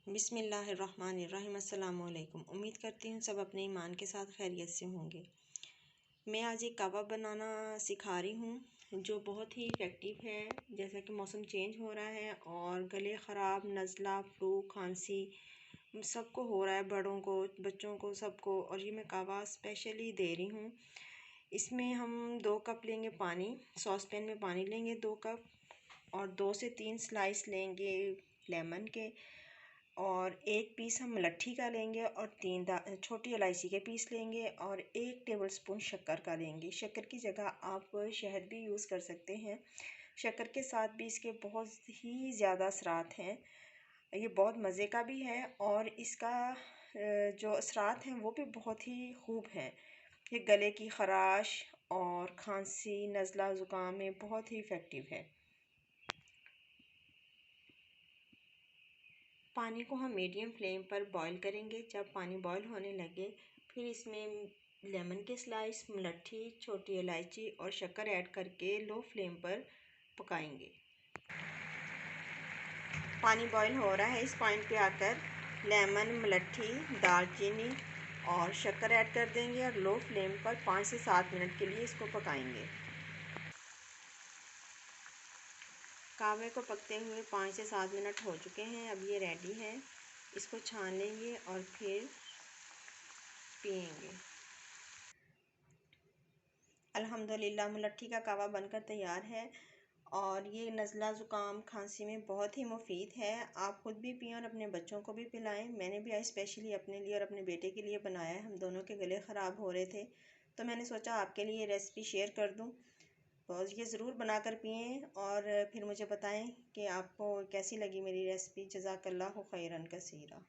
बिस्मिल्लाहिर्रहमानिर्रहीम। अस्सलाम वालेकुम। उम्मीद करती हूँ सब अपने ईमान के साथ खैरियत से होंगे। मैं आज एक कहवा बनाना सिखा रही हूँ जो बहुत ही इफ़ेक्टिव है। जैसा कि मौसम चेंज हो रहा है और गले ख़राब, नज़ला, फ्लू, खांसी सबको हो रहा है, बड़ों को, बच्चों को, सबको। और ये मैं कहवा स्पेशली दे रही हूँ। इसमें हम 2 कप लेंगे पानी, सॉस पैन में पानी लेंगे 2 कप, और 2 से 3 स्लाइस लेंगे लेमन के, और 1 पीस हम मलट्ठी का लेंगे, और 3 छोटी इलायची के पीस लेंगे, और 1 टेबलस्पून शक्कर का लेंगे। शक्कर की जगह आप शहद भी यूज़ कर सकते हैं। शक्कर के साथ भी इसके बहुत ही ज़्यादा असरात हैं। ये बहुत मज़े का भी है और इसका जो असरात हैं वो भी बहुत ही खूब हैं। ये गले की ख़राश और खांसी, नज़ला, ज़ुकाम में बहुत ही इफ़ेक्टिव है। पानी को हम मीडियम फ्लेम पर बॉईल करेंगे। जब पानी बॉईल होने लगे फिर इसमें लेमन के स्लाइस, मलट्ठी, छोटी इलायची और शक्कर ऐड करके लो फ्लेम पर पकाएंगे। पानी बॉईल हो रहा है, इस पॉइंट पे आकर लेमन, मलट्ठी, दालचीनी और शक्कर ऐड कर देंगे और लो फ्लेम पर 5 से 7 मिनट के लिए इसको पकाएंगे। कहवे को पकते हुए 5 से 7 मिनट हो चुके हैं। अब ये रेडी है। इसको छान लेंगे और फिर पिएंगे। अल्हम्दुलिल्लाह मलट्ठी का कहवा बनकर तैयार है और ये नज़ला, ज़ुकाम, खांसी में बहुत ही मुफीद है। आप ख़ुद भी पिएं और अपने बच्चों को भी पिलाएं। मैंने भी आज स्पेशली अपने लिए और अपने बेटे के लिए बनाया है। हम दोनों के गले ख़राब हो रहे थे तो मैंने सोचा आपके लिए रेसिपी शेयर कर दूं। तो ये ज़रूर बनाकर पिएं और फिर मुझे बताएं कि आपको कैसी लगी मेरी रेसिपी। जज़ाकल्लाहु खैरन कसीरा।